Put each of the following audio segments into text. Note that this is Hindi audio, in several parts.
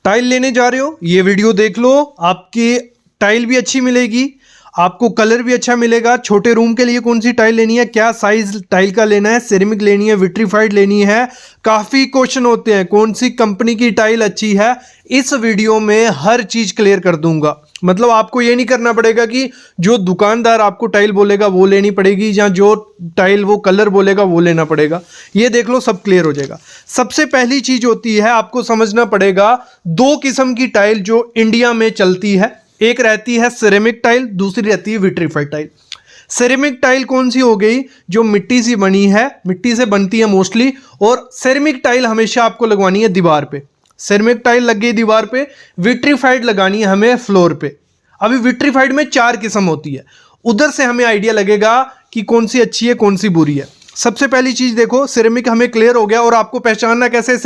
टाइल लेने जा रहे हो, ये वीडियो देख लो, आपकी टाइल भी अच्छी मिलेगी, आपको कलर भी अच्छा मिलेगा। छोटे रूम के लिए कौन सी टाइल लेनी है, क्या साइज टाइल का लेना है, सेरेमिक लेनी है, विट्रीफाइड लेनी है, काफ़ी क्वेश्चन होते हैं कौन सी कंपनी की टाइल अच्छी है। इस वीडियो में हर चीज़ क्लियर कर दूंगा। मतलब आपको ये नहीं करना पड़ेगा कि जो दुकानदार आपको टाइल बोलेगा वो लेनी पड़ेगी, या जो टाइल वो कलर बोलेगा वो लेना पड़ेगा। ये देख लो, सब क्लियर हो जाएगा। सबसे पहली चीज़ होती है, आपको समझना पड़ेगा दो किस्म की टाइल जो इंडिया में चलती है। एक रहती है सिरेमिक टाइल, दूसरी रहती है विट्रीफाइड टाइल। सिरेमिक टाइल कौन सी हो गई, जो मिट्टी से बनी है, मिट्टी से बनती है मोस्टली, और सिरेमिक टाइल हमेशा आपको लगवानी है दीवार पे। सिरेमिक टाइल लग गई दीवार पे, विट्रीफाइड लगानी है हमें फ्लोर पे। अभी विट्रीफाइड में 4 किस्म होती है, उधर से हमें आइडिया लगेगा कि कौन सी अच्छी है कौन सी बुरी है। सबसे पहली चीज देखो, सिरेमिक हमें क्लियर हो गया। और आपको पहचानना कैसे है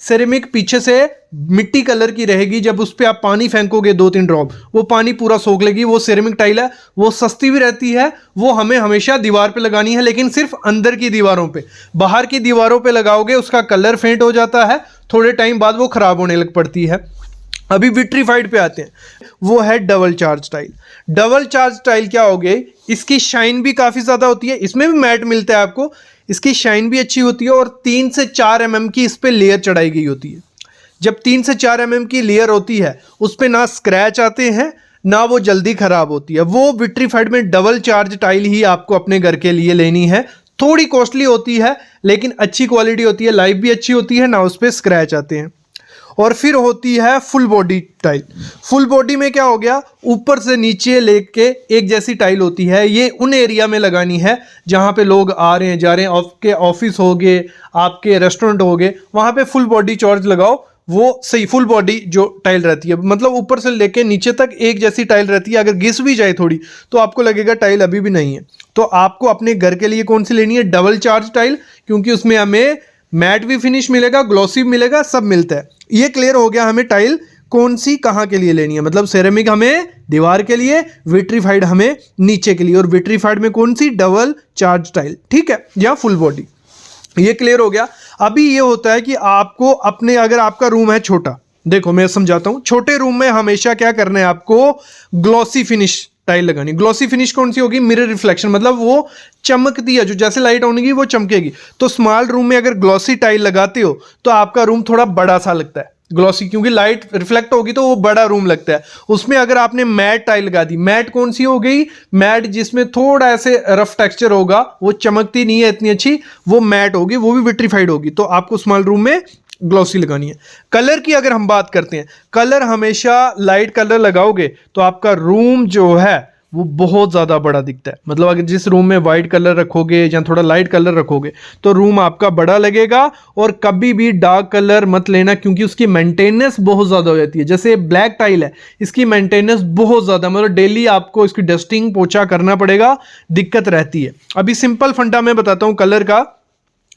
सिरेमिक पीछे से मिट्टी कलर की रहेगी, जब उस पर आप पानी फेंकोगे 2-3 ड्रॉप, वो पानी पूरा सोख लेगी। वो सिरेमिक टाइल है, वो सस्ती भी रहती है, वो हमें हमेशा दीवार पे लगानी है, लेकिन सिर्फ अंदर की दीवारों पे। बाहर की दीवारों पे लगाओगे उसका कलर फेंट हो जाता है, थोड़े टाइम बाद वो खराब होने लग पड़ती है। अभी विट्रीफाइड पे आते हैं, वो है double charge tile. Double charge tile क्या हो गई, इसकी शाइन भी काफ़ी ज़्यादा होती है, इसमें भी मैट मिलता है आपको, इसकी शाइन भी अच्छी होती है, और 3 से 4 mm की इस पर लेयर चढ़ाई गई होती है। जब 3 से 4 mm की लेयर होती है, उस पर ना स्क्रैच आते हैं ना वो जल्दी खराब होती है। वो विट्रीफाइड में डबल चार्ज टाइल ही आपको अपने घर के लिए लेनी है। थोड़ी कॉस्टली होती है लेकिन अच्छी क्वालिटी होती है, लाइफ भी अच्छी होती है, ना उस पर स्क्रैच आते हैं। और फिर होती है full body tile. Full body में क्या हो गया, ऊपर से नीचे लेके एक जैसी टाइल होती है। ये उन एरिया में लगानी है जहाँ पे लोग आ रहे हैं जा रहे हैं, आपके ऑफिस हो गए, आपके रेस्टोरेंट हो गए, वहाँ पे फुल बॉडी चार्ज लगाओ, वो सही फुल बॉडी जो टाइल रहती है, मतलब ऊपर से लेके नीचे तक एक जैसी टाइल रहती है। अगर घिस भी जाए थोड़ी तो आपको लगेगा टाइल अभी भी नहीं है। तो आपको अपने घर के लिए कौन सी लेनी है, डबल चार्ज टाइल, क्योंकि उसमें हमें मैट भी फिनिश मिलेगा, ग्लॉसी भी मिलेगा, सब मिलता है। ये क्लियर हो गया हमें टाइल कौन सी कहाँ के लिए लेनी है। मतलब सेरेमिक हमें दीवार के लिए, विट्रीफाइड हमें नीचे के लिए, और विट्रीफाइड में कौन सी, डबल चार्ज टाइल, ठीक है, या फुल बॉडी। ये क्लियर हो गया। अभी ये होता है कि आपको अपने, अगर आपका रूम है छोटा, देखो मैं समझाता हूं, छोटे रूम में हमेशा क्या करना है, आपको ग्लॉसी फिनिश टाइल लगानी। ग्लॉसी फिनिश कौन सी होगी, मिरर रिफ्लेक्शन, मतलब वो चमकती है, जो जैसे लाइट ऑन होगी वो चमकेगी। तो स्मॉल रूम में अगर ग्लॉसी टाइल लगाते हो तो आपका रूम थोड़ा बड़ा सा लगता है, ग्लॉसी, क्योंकि लाइट रिफ्लेक्ट होगी तो वो बड़ा रूम लगता है। उसमें अगर आपने मैट टाइल लगा दी, मैट कौन सी हो गई, मैट जिसमें थोड़ा ऐसे रफ टेक्सचर होगा, वो चमकती नहीं है इतनी अच्छी, वो मैट होगी, वो भी विट्रीफाइड होगी। तो आपको स्मॉल रूम में ग्लॉसी लगानी है। कलर की अगर हम बात करते हैं, कलर हमेशा लाइट कलर लगाओगे तो आपका रूम जो है वो बहुत ज़्यादा बड़ा दिखता है। मतलब अगर जिस रूम में वाइट कलर रखोगे या थोड़ा लाइट कलर रखोगे तो रूम आपका बड़ा लगेगा। और कभी भी डार्क कलर मत लेना, क्योंकि उसकी मेंटेनेंस बहुत ज़्यादा हो जाती है। जैसे ब्लैक टाइल है, इसकी मेंटेनेंस बहुत ज़्यादा, मतलब डेली आपको इसकी डस्टिंग पोछा करना पड़ेगा, दिक्कत रहती है। अभी सिंपल फंडा मैं बताता हूँ कलर का।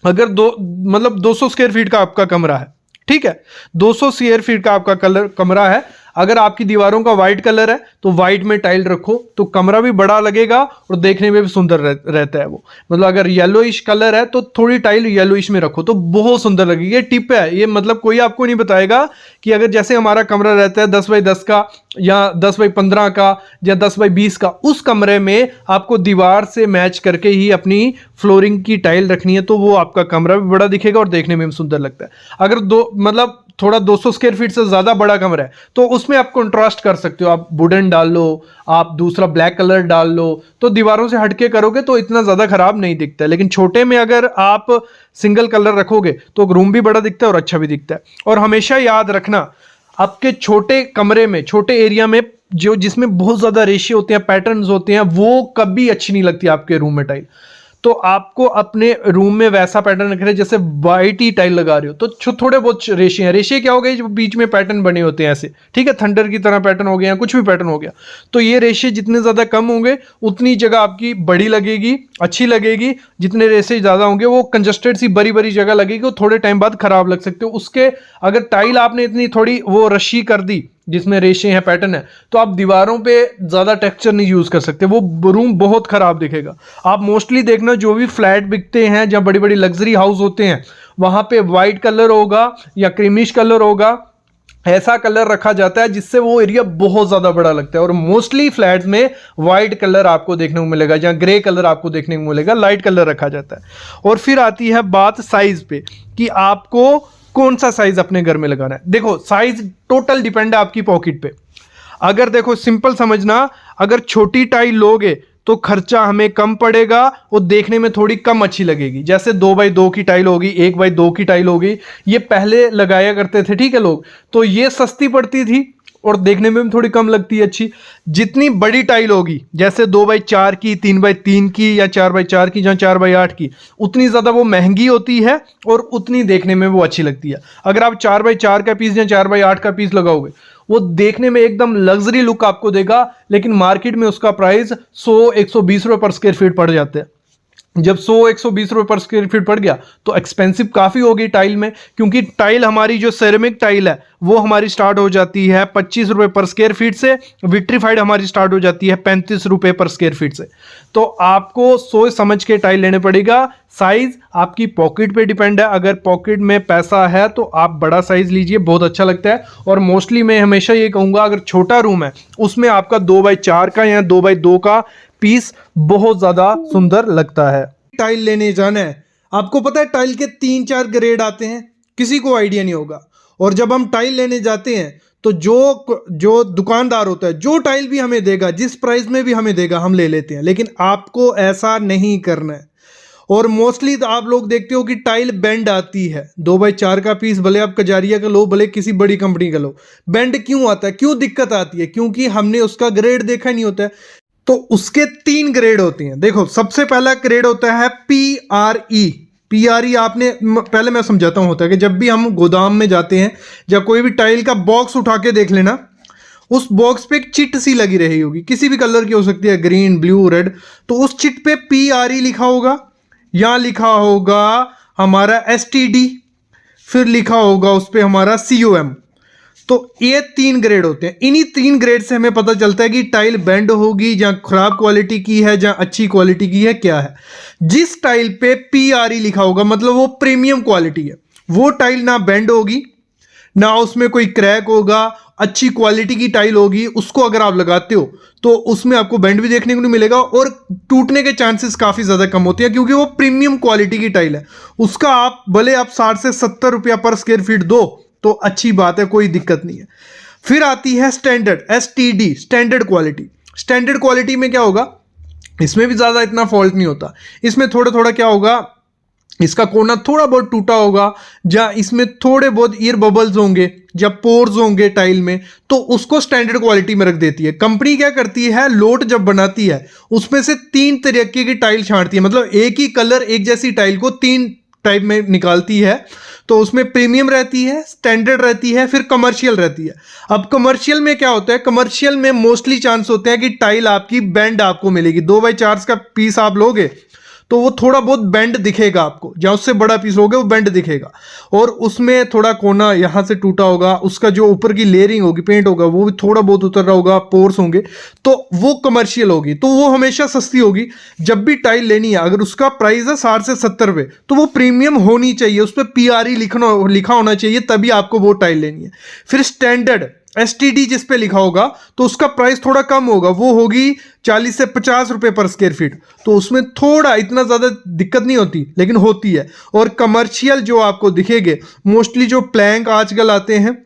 अगर 200 स्क्वायर फीट का आपका कमरा है, ठीक है, 200 स्क्वायर फीट का आपका कमरा है, अगर आपकी दीवारों का वाइट कलर है तो वाइट में टाइल रखो, तो कमरा भी बड़ा लगेगा और देखने में भी सुंदर रहता है वो। मतलब अगर येलोइश कलर है तो थोड़ी टाइल येलोइश में रखो तो बहुत सुंदर लगेगी। ये टिप है, ये मतलब कोई आपको नहीं बताएगा कि अगर जैसे हमारा कमरा रहता है 10x10 का या 10x15 का या 10x20 का, उस कमरे में आपको दीवार से मैच करके ही अपनी फ्लोरिंग की टाइल रखनी है, तो वो आपका कमरा भी बड़ा दिखेगा और देखने में भी सुंदर लगता है। अगर थोड़ा 200 स्क्वायर फीट से ज़्यादा बड़ा कमरा है तो उसमें आप कंट्रास्ट कर सकते हो, आप वुडन डाल लो, आप दूसरा ब्लैक कलर डाल लो, तो दीवारों से हटके करोगे तो इतना ज़्यादा खराब नहीं दिखता है। लेकिन छोटे में अगर आप सिंगल कलर रखोगे तो रूम भी बड़ा दिखता है और अच्छा भी दिखता है। और हमेशा याद रखना, आपके छोटे कमरे में, छोटे एरिया में जिसमें बहुत ज़्यादा रेशियो होते हैं, पैटर्न्स होते हैं, वो कभी अच्छी नहीं लगती आपके रूम में टाइल। तो आपको अपने रूम में वैसा पैटर्न रखना है, जैसे वाइट ही टाइल लगा रहे हो तो थोड़े बहुत रेशे हैं। रेशे क्या हो गए, जो बीच में पैटर्न बने होते हैं ऐसे, ठीक है, थंडर की तरह पैटर्न हो गया, कुछ भी पैटर्न हो गया, तो ये रेशे जितने ज़्यादा कम होंगे उतनी जगह आपकी बड़ी लगेगी, अच्छी लगेगी। जितने रेशे ज़्यादा होंगे वो कंजस्टेड सी बड़ी बड़ी जगह लगेगी, वो थोड़े टाइम बाद खराब लग सकते हो। उसके अगर टाइल आपने इतनी थोड़ी वो रशी कर दी जिसमें रेशे हैं, पैटर्न है, तो आप दीवारों पे ज़्यादा टेक्सचर नहीं यूज़ कर सकते, वो रूम बहुत ख़राब दिखेगा। आप मोस्टली देखना, जो भी फ्लैट बिकते हैं, जहाँ बड़ी बड़ी लग्जरी हाउस होते हैं, वहाँ पे वाइट कलर होगा या क्रीमिश कलर होगा, ऐसा कलर रखा जाता है जिससे वो एरिया बहुत ज़्यादा बड़ा लगता है। और मोस्टली फ्लैट्स में वाइट कलर आपको देखने को मिलेगा, जहाँ ग्रे कलर आपको देखने को मिलेगा, लाइट कलर रखा जाता है। और फिर आती है बात साइज पे कि आपको कौन सा साइज अपने घर में लगाना है। देखो साइज टोटल डिपेंड है आपकी पॉकेट पे। अगर देखो सिंपल समझना, अगर छोटी टाइल लोगे तो खर्चा हमें कम पड़ेगा और देखने में थोड़ी कम अच्छी लगेगी। जैसे 2x2 की टाइल होगी, 1x2 की टाइल होगी, ये पहले लगाया करते थे, ठीक है लोग, तो ये सस्ती पड़ती थी और देखने में भी थोड़ी कम लगती है अच्छी। जितनी बड़ी टाइल होगी, जैसे 2x4 की, 3x3 की या 4x4 की, जहाँ 4x8 की, उतनी ज़्यादा वो महंगी होती है और उतनी देखने में वो अच्छी लगती है। अगर आप 4x4 का पीस या 4x8 का पीस लगाओगे, वो देखने में एकदम लग्जरी लुक आपको देगा, लेकिन मार्केट में उसका प्राइस 100-120 रुपये पर स्क्वायर फीट पड़ जाते हैं। जब 100-120 रुपये पर स्क्वायर फीट पड़ गया तो एक्सपेंसिव काफ़ी होगी टाइल में, क्योंकि टाइल हमारी जो सेरेमिक टाइल है वो हमारी स्टार्ट हो जाती है 25 रुपये पर स्क्वायर फीट से, विट्रीफाइड हमारी स्टार्ट हो जाती है 35 रुपये पर स्क्वायर फीट से। तो आपको सोच समझ के टाइल लेने पड़ेगा। साइज आपकी पॉकेट पे डिपेंड है, अगर पॉकेट में पैसा है तो आप बड़ा साइज लीजिए, बहुत अच्छा लगता है। और मोस्टली मैं हमेशा ये कहूँगा, अगर छोटा रूम है उसमें आपका 2x4 का या 2x2 का पीस बहुत ज्यादा सुंदर लगता है। टाइल लेने जाना है, आपको पता है टाइल के 3-4 ग्रेड आते हैं, किसी को आइडिया नहीं होगा। और जब हम टाइल लेने जाते हैं तो जो दुकानदार होता है, जो टाइल भी हमें देगा, जिस प्राइस में भी हमें देगा, हम ले लेते हैं। लेकिन आपको ऐसा नहीं करना है। और मोस्टली तो आप लोग देखते हो कि टाइल बेंड आती है। 2x4 का पीस भले आप कजारिया का लो, भले किसी बड़ी कंपनी का लो, बेंड क्यों आता है, क्यों दिक्कत आती है? क्योंकि हमने उसका ग्रेड देखा नहीं होता है। तो उसके 3 ग्रेड होते हैं। देखो सबसे पहला ग्रेड होता है PRE। PRE आपने पहले मैं समझाता हूं होता है कि जब भी हम गोदाम में जाते हैं, जब कोई भी टाइल का बॉक्स उठा के देख लेना, उस बॉक्स पे एक चिट सी लगी रही होगी, किसी भी कलर की हो सकती है, ग्रीन, ब्लू, रेड। तो उस चिट पे PRE लिखा होगा, या लिखा होगा हमारा STD, फिर लिखा होगा उस पर हमारा COM। तो ये 3 ग्रेड होते हैं। इन्हीं 3 ग्रेड से हमें पता चलता है कि टाइल बेंड होगी, जहाँ खराब क्वालिटी की है, जहाँ अच्छी क्वालिटी की है, क्या है। जिस टाइल पे PRE लिखा होगा मतलब वो प्रीमियम क्वालिटी है, वो टाइल ना बेंड होगी, ना उसमें कोई क्रैक होगा, अच्छी क्वालिटी की टाइल होगी। उसको अगर आप लगाते हो तो उसमें आपको बेंड भी देखने को नहीं मिलेगा और टूटने के चांसेस काफ़ी ज़्यादा कम होते हैं, क्योंकि वो प्रीमियम क्वालिटी की टाइल है। उसका आप भले आप 60 से 70 रुपया पर स्क्वायर फीट दो तो अच्छी बात है, कोई दिक्कत नहीं है। फिर आती है standard, STD, standard quality. Standard quality में क्या होगा, इसमें भी ज़्यादा इतना फॉल्ट नहीं होता। इसमें थोड़ा थोड़ा क्या होगा, इसका कोना थोड़ा बहुत टूटा होगा, या इसमें थोड़े बहुत एयर बबल्स होंगे, या पोर्स होंगे टाइल में, तो उसको स्टैंडर्ड क्वालिटी में रख देती है। कंपनी क्या करती है, लोट जब बनाती है उसमें से 3 तरीके की टाइल छांटती है, मतलब एक ही कलर, एक जैसी टाइल को 3 टाइप में निकालती है। तो उसमें प्रीमियम रहती है, स्टैंडर्ड रहती है, फिर कमर्शियल रहती है। अब कमर्शियल में क्या होता है, कमर्शियल में मोस्टली चांस होते हैं कि टाइल आपकी बेंड आपको मिलेगी। 2x4 का पीस आप लोगे तो वो थोड़ा बहुत बेंड दिखेगा आपको, जहाँ उससे बड़ा पीस होगा वो बेंड दिखेगा, और उसमें थोड़ा कोना यहाँ से टूटा होगा, उसका जो ऊपर की लेयरिंग होगी, पेंट होगा, वो भी थोड़ा बहुत उतर रहा होगा, पोर्स होंगे, तो वो कमर्शियल होगी, तो वो हमेशा सस्ती होगी। जब भी टाइल लेनी है, अगर उसका प्राइस है 60 से 70 रुपये, तो वो प्रीमियम होनी चाहिए, उस पर PRE लिखा होना चाहिए, तभी आपको वो टाइल लेनी है। फिर स्टैंडर्ड STD जिस पे लिखा होगा तो उसका प्राइस थोड़ा कम होगा, वो होगी 40 से 50 रुपये पर स्क्वायर फीट, तो उसमें थोड़ा इतना ज़्यादा दिक्कत नहीं होती, लेकिन होती है। और कमर्शियल जो आपको दिखेंगे, मोस्टली जो प्लैंक आजकल आते हैं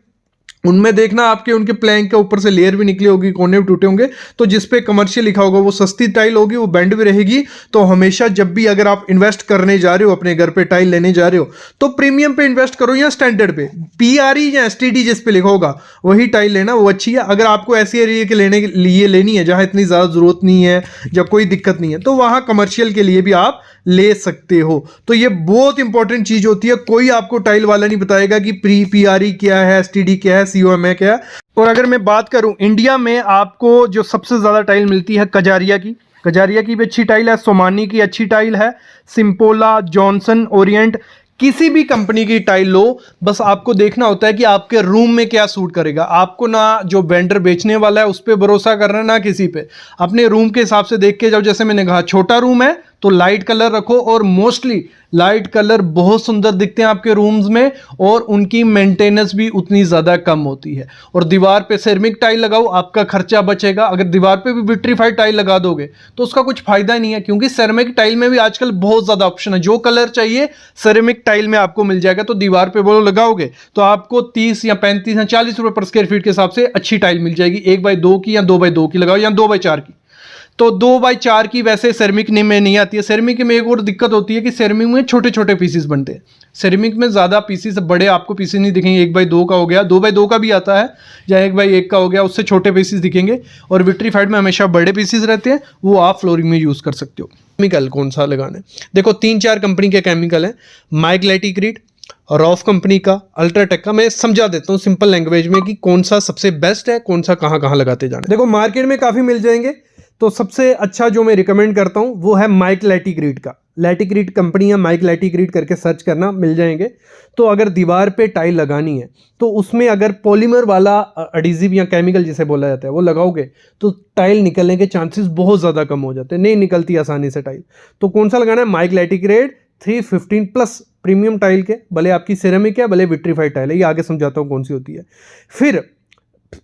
उनमें देखना आपके उनके प्लैंक के ऊपर से लेयर भी निकली होगी, कोने भी टूटे होंगे, तो जिस पे कमर्शियल लिखा होगा वो सस्ती टाइल होगी, वो बेंड भी रहेगी। तो हमेशा जब भी अगर आप इन्वेस्ट करने जा रहे हो, अपने घर पे टाइल लेने जा रहे हो, तो प्रीमियम पे इन्वेस्ट करो या स्टैंडर्ड पे। PRE या STD जिस पे लिखा होगा वही टाइल लेना, वो अच्छी है। अगर आपको ऐसी एरिया के लेने के लिए लेनी है जहाँ इतनी ज़्यादा ज़रूरत नहीं है, जब कोई दिक्कत नहीं है, तो वहाँ कमर्शियल के लिए भी आप ले सकते हो। तो ये बहुत इंपॉर्टेंट चीज़ होती है, कोई आपको टाइल वाला नहीं बताएगा कि PRE क्या है, STD क्या है, COM है क्या है। और अगर मैं बात करूं इंडिया में, आपको जो सबसे ज़्यादा टाइल मिलती है कजारिया की भी अच्छी टाइल है, सोमानी की अच्छी टाइल है, सिम्पोला, जॉनसन, ओरिएंट, किसी भी कंपनी की टाइल लो, बस आपको देखना होता है कि आपके रूम में क्या सूट करेगा। आपको ना जो वेंडर बेचने वाला है उस पर भरोसा करना, ना किसी पे, अपने रूम के हिसाब से देख के जाओ। जैसे मैंने कहा छोटा रूम है तो लाइट कलर रखो, और मोस्टली लाइट कलर बहुत सुंदर दिखते हैं आपके रूम्स में, और उनकी मेंटेनेंस भी उतनी ज़्यादा कम होती है। और दीवार पे सेरेमिक टाइल लगाओ, आपका खर्चा बचेगा। अगर दीवार पे भी विट्रीफाइड टाइल लगा दोगे तो उसका कुछ फायदा नहीं है, क्योंकि सेरेमिक टाइल में भी आजकल बहुत ज़्यादा ऑप्शन है। जो कलर चाहिए सेरेमिक टाइल में आपको मिल जाएगा। तो दीवार पे वो लगाओगे तो आपको 30 या 35 या 40 रुपए पर स्क्वायर फीट के हिसाब से अच्छी टाइल मिल जाएगी। 1x2 की या 2x2 की लगाओ, या 2x4 की। तो 2x4 की वैसे सेरेमिक में नहीं आती है। सेरेमिक में एक और दिक्कत होती है कि सेरेमिक में छोटे छोटे पीसीस बनते हैं। सेरेमिक में ज़्यादा पीसीस, बड़े आपको पीसीस नहीं दिखेंगे। 1x2 का हो गया, 2x2 का भी आता है, या 1x1 का हो गया, उससे छोटे पीसीस दिखेंगे। और विट्रीफाइड में हमेशा बड़े पीसीस रहते हैं, वो आप फ्लोरिंग में यूज़ कर सकते हो। केमिकल कौन सा लगाना है, देखो 3-4 कंपनी के केमिकल हैं। माइक लैटिक्रिड, रॉफ कंपनी का, अल्ट्राटेक का। मैं समझा देता हूँ सिंपल लैंग्वेज में कि कौन सा सबसे बेस्ट है, कौन सा कहाँ कहाँ लगाते जाना। देखो मार्केट में काफ़ी मिल जाएंगे, तो सबसे अच्छा जो मैं रिकमेंड करता हूँ वो है माइक लैटिक्रिड का। लैटिक्रिड कंपनी या माइक लैटिक्रिड करके सर्च करना, मिल जाएंगे। तो अगर दीवार पे टाइल लगानी है तो उसमें अगर पॉलीमर वाला एडिसिव या केमिकल जिसे बोला जाता है वो लगाओगे तो टाइल निकलने के चांसेस बहुत ज़्यादा कम हो जाते हैं, नहीं निकलती आसानी से टाइल। तो कौन सा लगाना है, माइक लैटिक्रिड 315+ प्रीमियम टाइल के, भले आपकी सिरेमिक है भले विट्रीफाइड टाइल है, ये आगे समझाता हूँ कौन सी होती है। फिर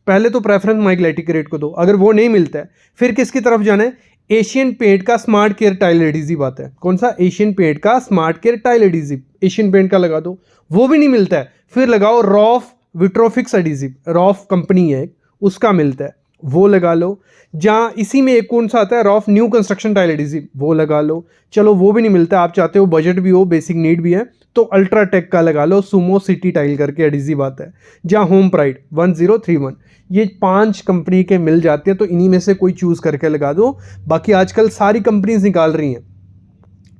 पहले तो प्रेफरेंस माइक लैटिक्रिड को दो, अगर वो नहीं मिलता है फिर किसकी तरफ जाना है, एशियन पेंट का स्मार्ट केयर टाइल एडिसिव आता है। कौन सा, एशियन पेंट का smart care tile adhesive, Asian paint का लगा दो। वो भी नहीं मिलता है फिर लगाओ रॉफ विट्रोफिक्स एडिसिव, रॉफ कंपनी है उसका मिलता है, वो लगा लो। जहाँ इसी में एक कौन सा आता है, rough new construction tile adhesive, वो लगा लो। चलो वो भी नहीं मिलता, आप चाहते हो बजट भी हो बेसिक नीड भी है, तो अल्ट्राटेक का लगा लो, सुमो सिटी टाइल करके एडिसिव आता है। जहाँ होम प्राइड 1031, ये 5 कंपनी के मिल जाते हैं, तो इन्हीं में से कोई चूज़ करके लगा दो। बाकी आजकल सारी कंपनीज निकाल रही हैं,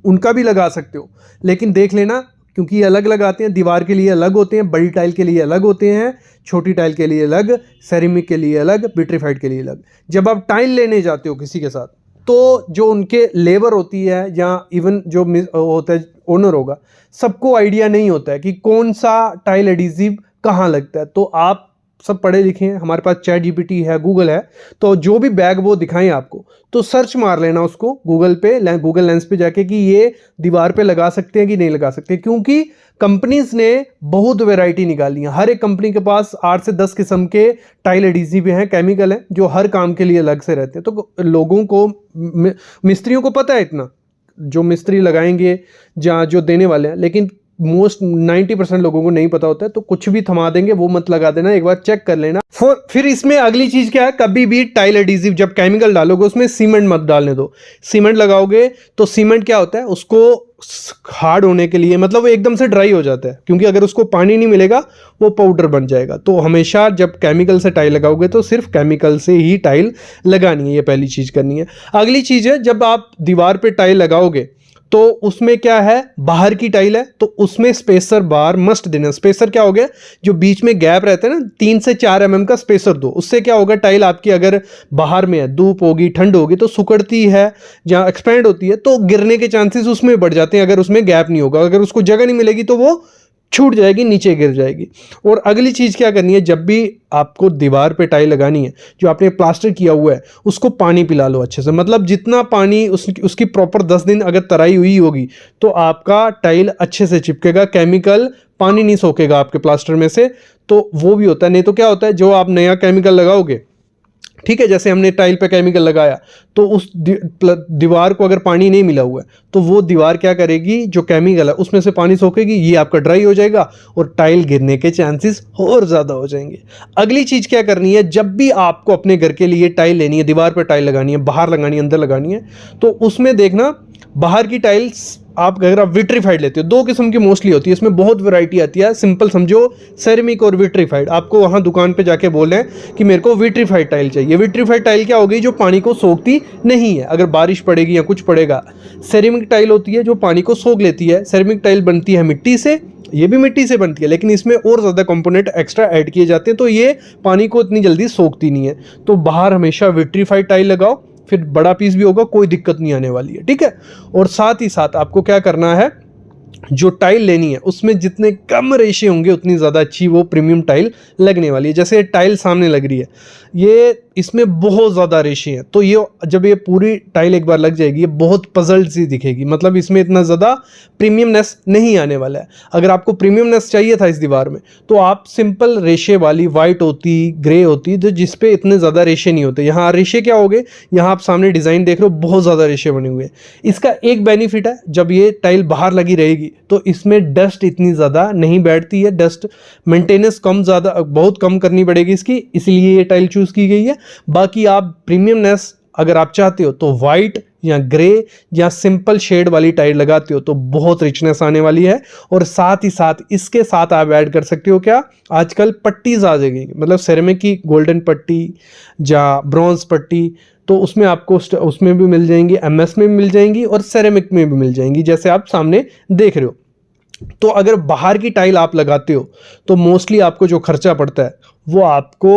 उनका भी लगा सकते हो, लेकिन देख लेना क्योंकि ये अलग अलग आते हैं। दीवार के लिए अलग होते हैं, बड़ी टाइल के लिए अलग होते हैं, छोटी टाइल के लिए अलग, सेरेमिक के लिए अलग, विट्रीफाइड के लिए अलग। जब आप टाइल लेने जाते हो किसी के साथ तो जो उनके लेबर होती है या इवन जो होता है ओनर होगा, सबको आइडिया नहीं होता है कि कौन सा टाइल एडिसिव कहाँ लगता है। तो आप सब पढ़े लिखे हैं, हमारे पास चैट जीपीटी है, गूगल है, तो जो भी बैग वो दिखाएं आपको तो सर्च मार लेना उसको गूगल पे, गूगल लेंस पे जाके कि ये दीवार पे लगा सकते हैं कि नहीं लगा सकते। क्योंकि कंपनीज ने बहुत वैरायटी निकाली है, हर एक कंपनी के पास 8 से 10 किस्म के टाइल एडिसिव हैं, केमिकल हैं, जो हर काम के लिए अलग से रहते हैं। तो लोगों को, मिस्त्रियों को पता है इतना, जो मिस्त्री लगाएंगे जहाँ जो देने वाले हैं, लेकिन मोस्ट 90% लोगों को नहीं पता होता है। तो कुछ भी थमा देंगे, वो मत लगा देना, एक बार चेक कर लेना। फिर इसमें अगली चीज क्या है, कभी भी टाइल एडिसिव जब केमिकल डालोगे उसमें सीमेंट मत डालने दो। सीमेंट लगाओगे तो सीमेंट क्या होता है, उसको हार्ड होने के लिए, मतलब वो एकदम से ड्राई हो जाता है, क्योंकि अगर उसको पानी नहीं मिलेगा वो पाउडर बन जाएगा। तो हमेशा जब केमिकल से टाइल लगाओगे तो सिर्फ केमिकल से ही टाइल लगानी है, ये पहली चीज करनी है। अगली चीज है, जब आप दीवार पे टाइल लगाओगे तो उसमें क्या है, बाहर की टाइल है तो उसमें स्पेसर बार मस्ट देना। स्पेसर क्या हो गया, जो बीच में गैप रहता है ना, 3 से 4 mm का स्पेसर दो। उससे क्या होगा, टाइल आपकी अगर बाहर में है, धूप होगी, ठंड होगी तो सुकड़ती है, जहाँ एक्सपेंड होती है तो गिरने के चांसेस उसमें बढ़ जाते हैं। अगर उसमें गैप नहीं होगा, अगर उसको जगह नहीं मिलेगी तो वो छूट जाएगी, नीचे गिर जाएगी। और अगली चीज़ क्या करनी है, जब भी आपको दीवार पे टाइल लगानी है, जो आपने प्लास्टर किया हुआ है उसको पानी पिला लो अच्छे से। मतलब जितना पानी उसकी प्रॉपर 10 दिन अगर तराई हुई होगी तो आपका टाइल अच्छे से चिपकेगा, केमिकल पानी नहीं सोखेगा आपके प्लास्टर में से। तो वो भी होता है। नहीं तो क्या होता है, जो आप नया केमिकल लगाओगे, ठीक है, जैसे हमने टाइल पे केमिकल लगाया तो उस दीवार को अगर पानी नहीं मिला हुआ है तो वो दीवार क्या करेगी, जो केमिकल है उसमें से पानी सोखेगी, ये आपका ड्राई हो जाएगा और टाइल गिरने के चांसेस और ज़्यादा हो जाएंगे। अगली चीज़ क्या करनी है, जब भी आपको अपने घर के लिए टाइल लेनी है, दीवार पर टाइल लगानी है, बाहर लगानी है, अंदर लगानी है, तो उसमें देखना बाहर की टाइल्स आप अगर आप विट्रीफाइड लेते हो, 2 किस्म की मोस्टली होती है, इसमें बहुत वैरायटी आती है। सिंपल समझो, सेरेमिक और विट्रीफाइड। आपको वहाँ दुकान पे जाके बोल रहे हैं कि मेरे को विट्रीफाइड टाइल चाहिए। विट्रीफाइड टाइल क्या होगी, जो पानी को सोखती नहीं है, अगर बारिश पड़ेगी या कुछ पड़ेगा। सेरेमिक टाइल होती है जो पानी को सोख लेती है। सेरेमिक टाइल बनती है मिट्टी से, ये भी मिट्टी से बनती है, लेकिन इसमें और ज़्यादा कंपोनेंट एक्स्ट्रा ऐड किए जाते हैं, तो ये पानी को इतनी जल्दी सोखती नहीं है। तो बाहर हमेशा विट्रीफाइड टाइल लगाओ, फिर बड़ा पीस भी होगा, कोई दिक्कत नहीं आने वाली है, ठीक है। और साथ ही साथ आपको क्या करना है, जो टाइल लेनी है उसमें जितने कम रेशे होंगे उतनी ज़्यादा अच्छी वो प्रीमियम टाइल लगने वाली है। जैसे ये टाइल सामने लग रही है, ये इसमें बहुत ज़्यादा रेशे हैं, तो ये जब ये पूरी टाइल एक बार लग जाएगी ये बहुत पजल्ड सी दिखेगी, मतलब इसमें इतना ज़्यादा प्रीमियमनेस नहीं आने वाला है। अगर आपको प्रीमियमनेस चाहिए था इस दीवार में तो आप सिंपल रेशे वाली वाइट होती, ग्रे होती, तो जिस पे इतने ज़्यादा रेशे नहीं होते। यहाँ रेशे क्या हो गए, यहाँ आप सामने डिज़ाइन देख रहे हो बहुत ज़्यादा रेशे बने हुए हैं। इसका एक बेनिफिट है, जब ये टाइल बाहर लगी रहेगी तो इसमें डस्ट इतनी ज़्यादा नहीं बैठती है, डस्ट मेंटेनेंस कम ज़्यादा बहुत कम करनी पड़ेगी इसकी, इसलिए ये टाइल चूज़ की गई है। बाकी आप प्रीमियमनेस अगर आप चाहते हो तो वाइट या ग्रे या सिंपल शेड वाली टाइल लगाते हो तो बहुत रिचनेस आने वाली है। और साथ ही साथ इसके साथ आप ऐड कर सकते हो क्या, आजकल पट्टीज आ जाएगी, मतलब सेरेमिक की गोल्डन पट्टी या ब्रॉन्ज पट्टी, तो उसमें आपको उसमें भी मिल जाएंगी, एमएस में भी मिल जाएंगी और सेरेमिक में भी मिल जाएंगी, जैसे आप सामने देख रहे हो। तो अगर बाहर की टाइल आप लगाते हो तो मोस्टली आपको जो खर्चा पड़ता है वो आपको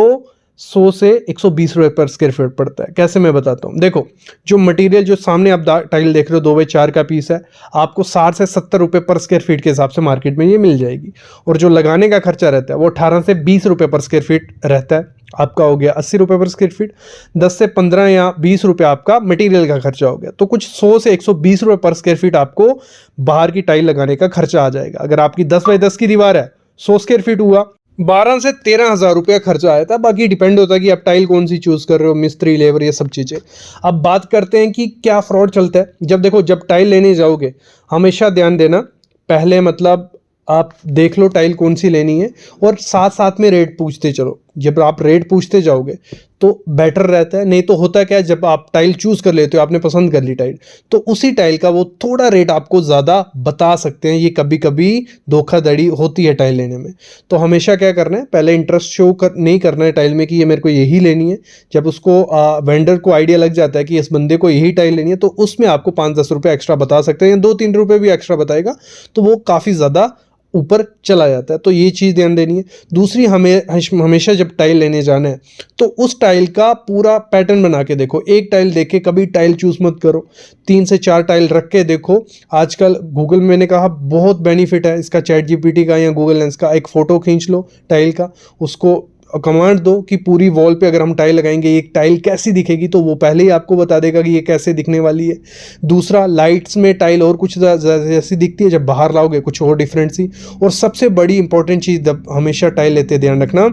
100 से 120 रुपये पर स्क्वायर फीट पड़ता है। कैसे, मैं बताता हूँ। देखो, जो मटेरियल जो सामने आप टाइल देख रहे हो 2x4 का पीस है, आपको 60 से 70 रुपये पर स्क्वायर फीट के हिसाब से मार्केट में ये मिल जाएगी। और जो लगाने का खर्चा रहता है वो 18 से 20 रुपये पर स्क्वायर फीट रहता है। आपका हो गया 80 रुपये पर स्क्वायर फीट, 10 से 15 या 20 रुपये आपका मटेरियल का खर्चा हो गया, तो कुछ 100 से 120 रुपये पर स्क्वायर फीट आपको बाहर की टाइल लगाने का खर्चा आ जाएगा। अगर आपकी 10 बाई 10 की दीवार है, 100 स्क्वायर फीट हुआ, 12 से 13 हज़ार रुपया खर्चा आया था। बाकी डिपेंड होता है कि आप टाइल कौन सी चूज़ कर रहे हो, मिस्त्री, लेबर, ये सब चीज़ें। अब बात करते हैं कि क्या फ्रॉड चलता है। जब देखो, जब टाइल लेने जाओगे हमेशा ध्यान देना, पहले मतलब आप देख लो टाइल कौन सी लेनी है और साथ साथ में रेट पूछते चलो। जब आप रेट पूछते जाओगे तो बेटर रहता है। नहीं तो होता क्या है, जब आप टाइल चूज़ कर लेते हो, आपने पसंद कर ली टाइल, तो उसी टाइल का वो थोड़ा रेट आपको ज़्यादा बता सकते हैं। ये कभी कभी धोखाधड़ी होती है टाइल लेने में। तो हमेशा क्या करना है, पहले इंटरेस्ट शो नहीं करना है टाइल में कि ये मेरे को यही लेनी है। जब उसको वेंडर को आइडिया लग जाता है कि इस बंदे को यही टाइल लेनी है, तो उसमें आपको 5-10 रुपये एक्स्ट्रा बता सकते हैं, 2-3 रुपये भी एक्स्ट्रा बताएगा, तो वो काफ़ी ज़्यादा ऊपर चला जाता है। तो ये चीज़ ध्यान देनी है। दूसरी, हमेशा जब टाइल लेने जाना है तो उस टाइल का पूरा पैटर्न बना के देखो। एक टाइल देख के कभी टाइल चूज़ मत करो, 3 से 4 टाइल रख के देखो। आजकल गूगल, मैंने कहा, बहुत बेनिफिट है इसका, चैट जीपीटी का या गूगल लेंस का। एक फ़ोटो खींच लो टाइल का, उसको कमांड दो कि पूरी वॉल पे अगर हम टाइल लगाएंगे ये टाइल कैसी दिखेगी, तो वो पहले ही आपको बता देगा कि ये कैसे दिखने वाली है। दूसरा, लाइट्स में टाइल और कुछ जैसी दिखती है, जब बाहर लाओगे कुछ और डिफरेंट सी। और सबसे बड़ी इंपॉर्टेंट चीज़, हमेशा टाइल लेते ध्यान रखना,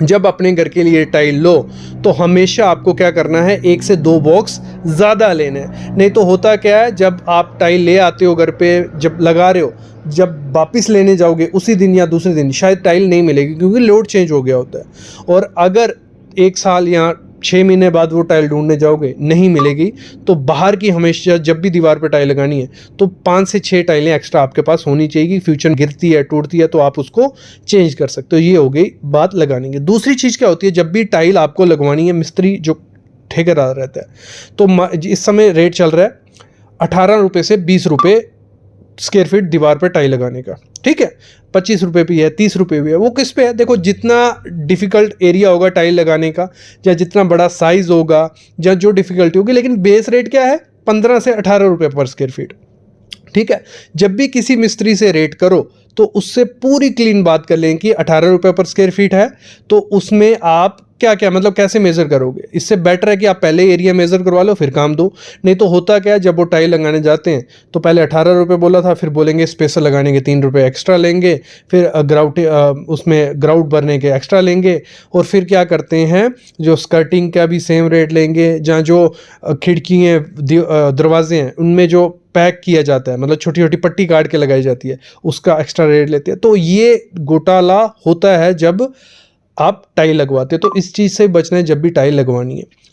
जब अपने घर के लिए टाइल लो तो हमेशा आपको क्या करना है, 1 से 2 बॉक्स ज़्यादा लेने हैं। नहीं तो होता क्या है, जब आप टाइल ले आते हो घर पे, जब लगा रहे हो, जब वापस लेने जाओगे उसी दिन या दूसरे दिन शायद टाइल नहीं मिलेगी, क्योंकि लोड चेंज हो गया होता है। और अगर 1 साल या 6 महीने बाद वो टाइल ढूंढने जाओगे, नहीं मिलेगी, तो बाहर की हमेशा जब भी दीवार पर टाइल लगानी है तो 5 से 6 टाइलें एक्स्ट्रा आपके पास होनी चाहिए। फ्यूचर गिरती है, टूटती है, तो आप उसको चेंज कर सकते हो। ये हो गई बात लगाने की। दूसरी चीज़ क्या होती है, जब भी टाइल आपको लगवानी है, मिस्त्री जो ठेकेदार रहता है, तो इस समय रेट चल रहा है 18 रुपये से 20 रुपये स्क्वायर फीट दीवार पर टाइल लगाने का। ठीक है, 25 रुपये भी है, 30 रुपये भी है। वो किस पे है, देखो, जितना डिफ़िकल्ट एरिया होगा टाइल लगाने का, या जितना बड़ा साइज़ होगा, या जो डिफ़िकल्टी होगी, लेकिन बेस रेट क्या है, 15 से 18 रुपये पर स्क्वायर फीट। ठीक है, जब भी किसी मिस्त्री से रेट करो तो उससे पूरी क्लीन बात कर लें कि 18 रुपये पर स्क्वायर फीट है, तो उसमें आप क्या क्या मतलब कैसे मेज़र करोगे। इससे बेटर है कि आप पहले एरिया मेज़र करवा लो, फिर काम दो। नहीं तो होता क्या है, जब वो टाइल लगाने जाते हैं तो पहले 18 रुपये बोला था, फिर बोलेंगे स्पेशल लगाने के 3 रुपये एक्स्ट्रा लेंगे, फिर उसमें ग्राउट भरने के एक्स्ट्रा लेंगे, और फिर क्या करते हैं, जो स्कर्टिंग का भी सेम रेट लेंगे, जहाँ जो खिड़कियाँ दरवाजे हैं उनमें जो पैक किया जाता है, मतलब छोटी छोटी पट्टी काट के लगाई जाती है, उसका एक्स्ट्रा रेट लेते हैं। तो ये घोटाला होता है जब आप टाइल लगवाते हो। तो इस चीज़ से बचना है जब भी टाइल लगवानी है।